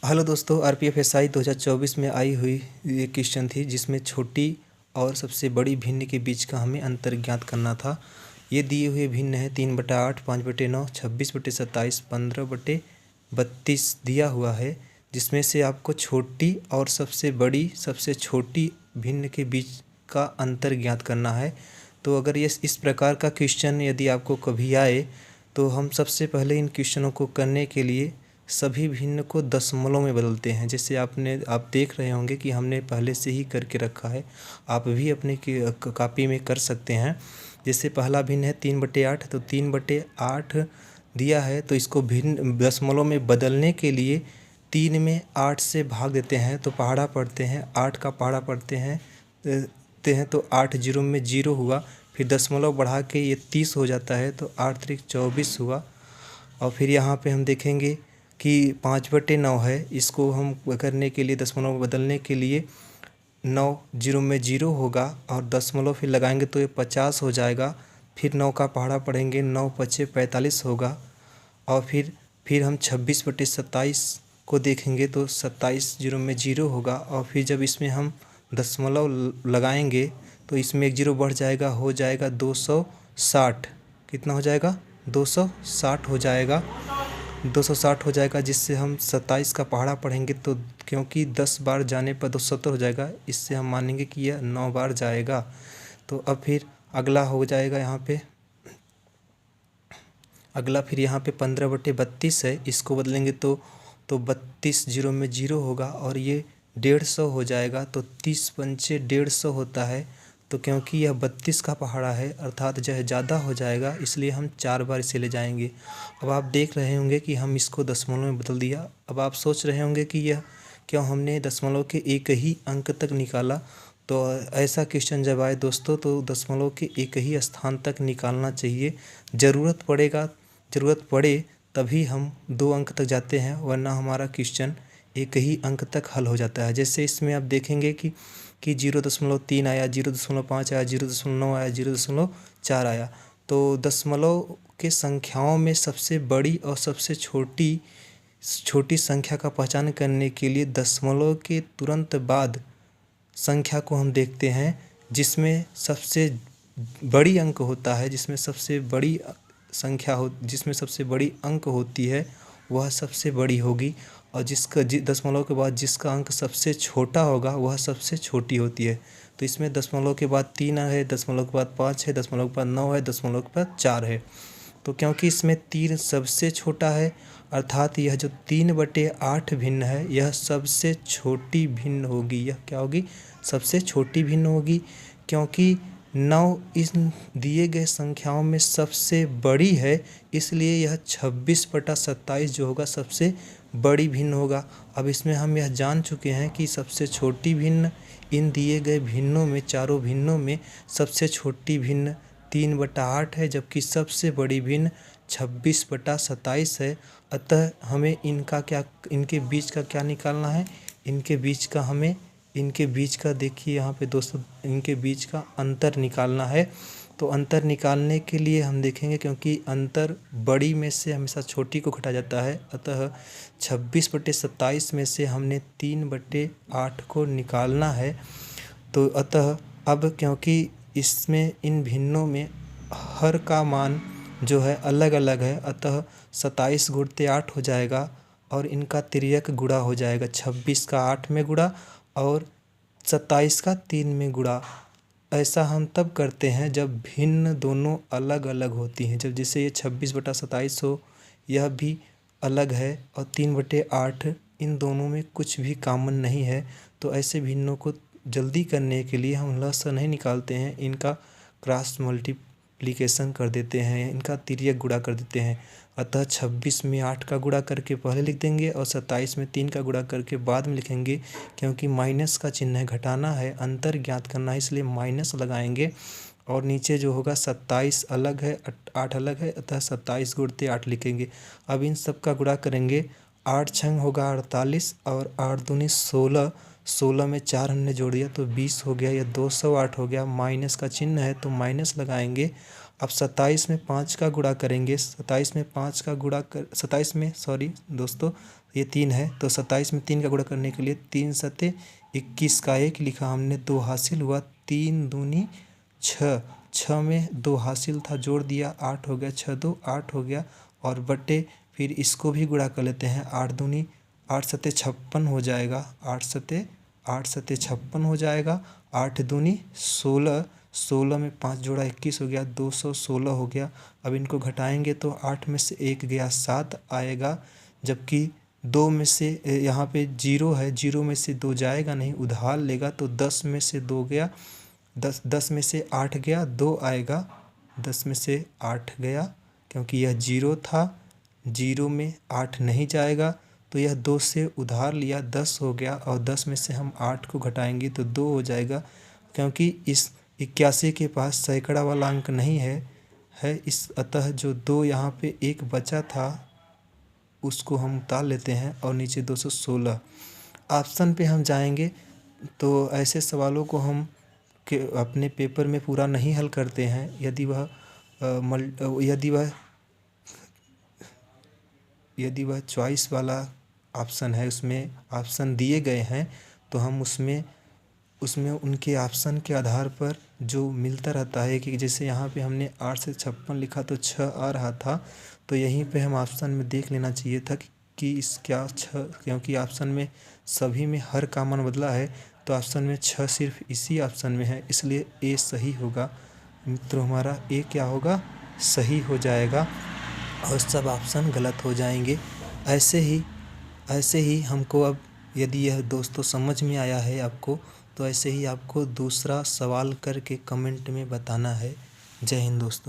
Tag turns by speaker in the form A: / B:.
A: Hello दोस्तों, RPF SI 2024 में आई हुई ये क्वेश्चन थी जिसमें छोटी और सबसे बड़ी भिन्न के बीच का हमें अंतर ज्ञात करना था। ये दिए हुए भिन्न है 3/8, 5/9, 26/27, 15/32 दिया हुआ है, जिसमें से आपको छोटी और सबसे बड़ी सबसे छोटी भिन्न के बीच का अंतर ज्ञात करना है। तो अगर ये इस प्रकार का क्वेश्चन यदि आपको कभी आए तो हम सबसे पहले इन क्वेश्चनों को करने के लिए सभी भिन्न को दशमलव में बदलते हैं। जैसे आप देख रहे होंगे कि हमने पहले से ही करके रखा है, आप भी अपने कॉपी में कर सकते हैं। जैसे पहला भिन्न है 3/8, तो 3/8 दिया है, तो इसको भिन्न दशमलव में बदलने के लिए 3 में 8 से भाग देते हैं, तो पहाड़ा पढ़ते हैं, 8 का पहाड़ा पढ़ते हैं तो 8 जीरो में 0 हुआ, फिर दशमलव बढ़ा के ये 30 हो जाता है, तो 8 त्रिक 24 हुआ। और फिर यहाँ पे हम देखेंगे कि 5/9 है, इसको हम करने के लिए दशमलव में बदलने के लिए 9 जीरो में 0 होगा और दशमलव फिर लगाएंगे तो ये 50 हो जाएगा। फिर 9 का पहाड़ा पढ़ेंगे, 9×5 = 45 होगा। और फिर हम 26/27 को देखेंगे तो 27 जीरो में 0 होगा। और फिर जब इसमें हम दशमलव लगाएंगे तो इसमें 1 जीरो बढ़ जाएगा, हो जाएगा 260। कितना हो जाएगा? 260 हो जाएगा। 260 हो जाएगा, जिससे हम 27 का पहाड़ा पढ़ेंगे तो क्योंकि 10 बार जाने पर 270 हो जाएगा, इससे हम मानेंगे कि यह 9 बार जाएगा। तो अब फिर अगला हो जाएगा यहाँ पे, अगला फिर यहाँ पे 15/32 है, इसको बदलेंगे तो 32 जीरो में 0 होगा और ये 150 हो जाएगा। तो 30×5 = 150 होता है। तो क्योंकि यह 32 का पहाड़ा है अर्थात यह ज़्यादा हो जाएगा, इसलिए हम 4 बार इसे ले जाएंगे। अब आप देख रहे होंगे कि हम इसको दशमलव में बदल दिया। अब आप सोच रहे होंगे कि यह क्यों हमने दशमलव के एक ही अंक तक निकाला। तो ऐसा क्वेश्चन जब आए दोस्तों तो दशमलव के एक ही स्थान तक निकालना चाहिए। ज़रूरत पड़े तभी हम 2 अंक तक जाते हैं, वरना हमारा क्वेश्चन एक ही अंक तक हल हो जाता है। जैसे इसमें आप देखेंगे कि 0.3 आया, 0.5 आया, 0.9 आया, 0.4 आया। तो दशमलव के संख्याओं में सबसे बड़ी और सबसे छोटी संख्या का पहचान करने के लिए दशमलव के तुरंत बाद संख्या को हम देखते हैं, जिसमें सबसे बड़ी अंक होता है, जिसमें सबसे बड़ी अंक होती है वह सबसे बड़ी होगी, और दशमलव के बाद जिसका अंक सबसे छोटा होगा वह सबसे छोटी होती है। तो इसमें दशमलव के बाद 3 है, दशमलव के बाद 5 है, दशमलव के बाद 9 है, दशमलव के बाद 4 है। तो क्योंकि इसमें 3 सबसे छोटा है अर्थात यह जो 3/8 भिन्न है यह सबसे छोटी भिन्न होगी। यह क्या होगी? सबसे छोटी भिन्न होगी, क्योंकि 9 इन दिए गए संख्याओं में सबसे बड़ी है, इसलिए यह 26/27 जो होगा सबसे बड़ी भिन्न होगा। अब इसमें हम यह जान चुके हैं कि सबसे छोटी भिन्न इन दिए गए भिन्नों में, चारों भिन्नों में सबसे छोटी भिन्न 3/8 है, जबकि सबसे बड़ी भिन्न 26/27 है। अतः हमें इनके बीच का क्या निकालना है? इनके बीच का देखिए यहाँ पे दोस्तों, इनके बीच का अंतर निकालना है। तो अंतर निकालने के लिए हम देखेंगे, क्योंकि अंतर बड़ी में से हमेशा छोटी को घटा जाता है, अतः 26/27 में से हमने 3/8 को निकालना है। तो अतः अब क्योंकि इसमें इन भिन्नों में हर का मान जो है अलग अलग है, अतः 27 × 8 हो जाएगा और इनका तिर्यक गुणा हो जाएगा। 26 का 8 में गुणा और 27 का 3 में गुणा। ऐसा हम तब करते हैं जब भिन्न दोनों अलग अलग होती हैं। जब जैसे ये 26/27 हो, यह भी अलग है, और 3/8 इन दोनों में कुछ भी कॉमन नहीं है। तो ऐसे भिन्नों को जल्दी करने के लिए हम लसाअ नहीं निकालते हैं, इनका क्रॉस मल्टीप्लिकेशन कर देते हैं, इनका तिर्यक गुणा कर देते हैं। अतः 26 में 8 का गुणा करके पहले लिख देंगे और 27 में 3 का गुणा करके बाद में लिखेंगे, क्योंकि माइनस का चिन्ह है, घटाना है, अंतर ज्ञात करना है, इसलिए माइनस लगाएंगे। और नीचे जो होगा 27 अलग है, 8 अलग है, अतः 27 × 8 लिखेंगे। अब इन सब का गुणा करेंगे, 8 छंग होगा 48 और 8 दूनी 16, 16 में 4 हमने जोड़ दिया तो 20 हो गया, या 208 हो गया। माइनस का चिन्ह है तो माइनस लगाएंगे अब 27 में 5 का गुणा करेंगे, 27 में 5 का गुणा कर 27 में सॉरी दोस्तों ये 3 है, तो 27 में 3 का गुणा करने के लिए 3 सते 21 का 1 लिखा हमने, 2 हासिल हुआ, 3 दूनी 6, 6 में 2 हासिल था, जोड़ दिया 8 हो गया, 6 2 8 हो गया, और बटे फिर इसको भी गुणा कर लेते हैं, 8 दूनी 8 सते 56 हो जाएगा, 8 सते 56 हो जाएगा, 8 दूनी 16, 16 में 5 जोड़ा 21 हो गया, 216 हो गया। अब इनको घटाएंगे तो 8 में से 1 गया 7 आएगा, जबकि 2 में से यहाँ पे 0 है, 0 में से 2 जाएगा नहीं, उधार लेगा, तो 10 में से 2 गया, 10 में से 8 गया, 2 आएगा, 10 में से 8 गया, क्योंकि यह 0 था, 0 में 8 नहीं जाएगा, तो यह 2 से उधार लिया, 10 हो गया, और 10 में से हम 8 को घटाएंगे तो 2 हो जाएगा, क्योंकि इस 81 के पास सैकड़ा वाला अंक नहीं है इस अतः जो 2 यहाँ पे 1 बचा था उसको हम उतार लेते हैं, और नीचे 216 ऑप्शन पे हम जाएंगे। तो ऐसे सवालों को हम अपने पेपर में पूरा नहीं हल करते हैं, यदि वह चॉइस वाला ऑप्शन है, उसमें ऑप्शन दिए गए हैं, तो हम उसमें उनके ऑप्शन के आधार पर जो मिलता रहता है, कि जैसे यहाँ पे हमने 8 से 56 लिखा तो 6 आ रहा था, तो यहीं पे हम ऑप्शन में देख लेना चाहिए था कि इस क्या 6, क्योंकि ऑप्शन में सभी में हर का मान बदला है, तो ऑप्शन में 6 सिर्फ इसी ऑप्शन में है, इसलिए ए सही होगा मित्रों, हमारा ए क्या होगा, सही हो जाएगा, और सब ऑप्शन गलत हो जाएंगे। ऐसे ही हमको अब यदि यह दोस्तों समझ में आया है आपको, तो ऐसे ही आपको दूसरा सवाल करके कमेंट में बताना है। जय हिंद दोस्तों।